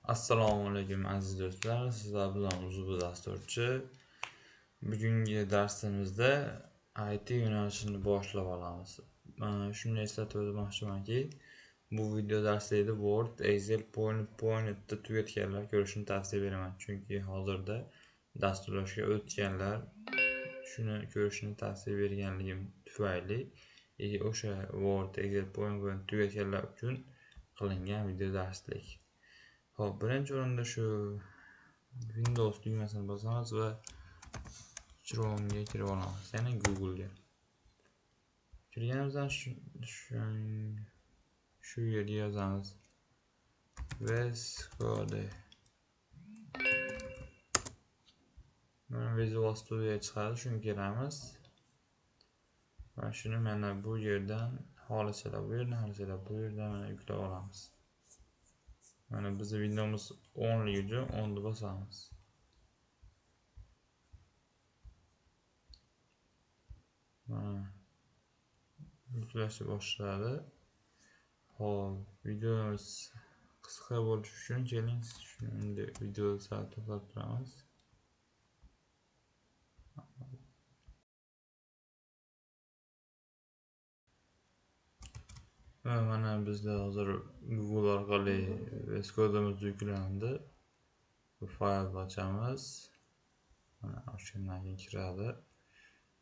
Assalomu alaykum aziz do'stlar, sizlar bilan Uzubi dasturchi. Bugungi darsimizda IT yo'nalishini boshlab olamiz. Shuni eslatib o'tmoqchimanki, bu video darsida Word, Excel, PowerPoint'da tugatganlar ko'rishni tavsiya beraman. Chunki hozirda dasturlashga o'tganlar shuni ko'rishni tavsiya berganligim tufayli o'sha Word, Excel, PowerPoint tugatganlar uchun qilingan video darslik. Hop, birinchi o'rinda shu Windows tugmasini bosamiz va Chrome'ga kirib olamiz, ya'ni Google'ga. Kirganimizdan shu yerga yozamiz VS Code. Mana Visual Studio chiqadi, shuni kiramiz. Va shuni mana bu yerdan xohlasalar bu yerdan, xohlasalar bu yerdan mana yuklab olamiz. Mana bizning Windows 10 uchun 10 ni bosamiz. Mana yüklashni boshladi. Hop, videomiz qisqa bo'lishi uchun keling shunda videoni sal to'xtatib turamiz. Mana bizda hozir Google orqali VS Code'imiz yuklandi. Bu faylni ochamiz. Mana ochgandan keyin kiradi.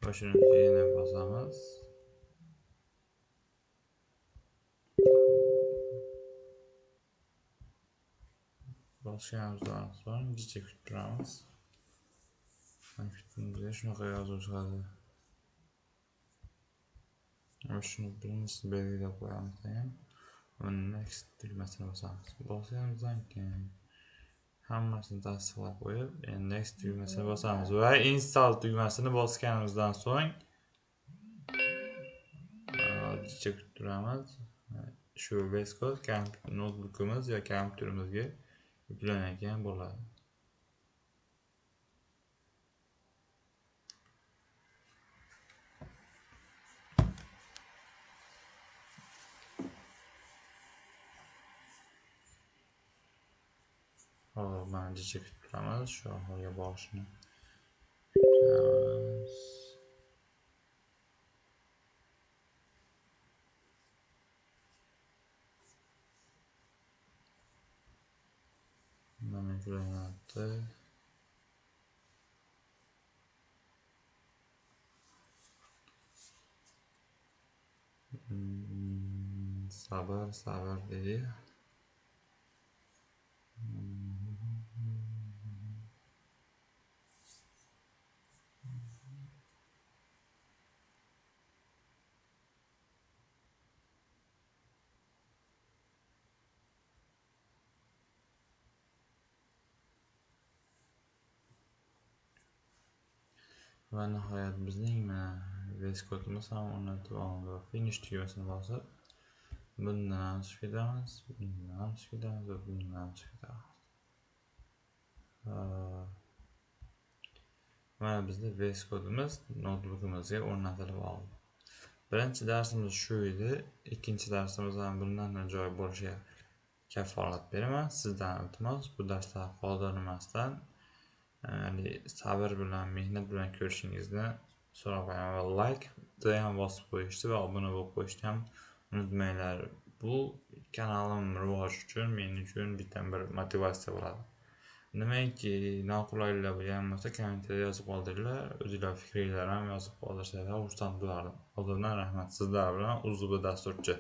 Va shuni yana bosamiz. Bosganimizdan so'ng jicha kutib turamiz. Kompyuterimizga shunaqa yozuv chiqadi. Shuni birinchisi belgilab qo'yamiz ham. Next tugmasini bosamiz. Bosganimizdan keyin hammasini tasdiqlab qo'yib, next tugmasini bosamiz va install tugmasini bosganimizdan so'ng jicha kutib turamiz. Shu VS Code notebookimiz yoki kompyuterimizga yuklangan bo'ladi. Hozir mana jicha kutib turamiz, shu oxiriga borishini kutamiz. Mana yuklanyapti. Sabr dedi. Va nihoyat bizning VS Code'imiz ham o'rnatib olindi. Finish tugmasini bosib, bundan chiqib ketamiz, bundan chiqib ketamiz va bundan chiqib ketamiz. Mana bizda VS Code'imiz notebookimizga o'rnatilib oldi. Birinchi darsimiz shu edi. Ikkinchi darsimiz ham bundan joy bo'lishiga kafolat beraman. Sizdan iltimos bu darslar qoldirmasdan sabr bilan, mehnat bilan ko'rishingizni so'rab qolaman va like ham bosib qo'yishni va obuna bo'lib qo'yishni ham unutmanglar. Bu kanalim rivoji uchun men uchun bitta bir motivatsiya bo'ladi. Nimaiki noqulayliklar bo'lgan bo'lsa kommentariyada yozib qoldiringlar. O'zingizlar fikringizni ham yozib qoldirsangiz xursand bo'lardim. Oldindan rahmat. Sizlar bilan Uzubi dasturchi.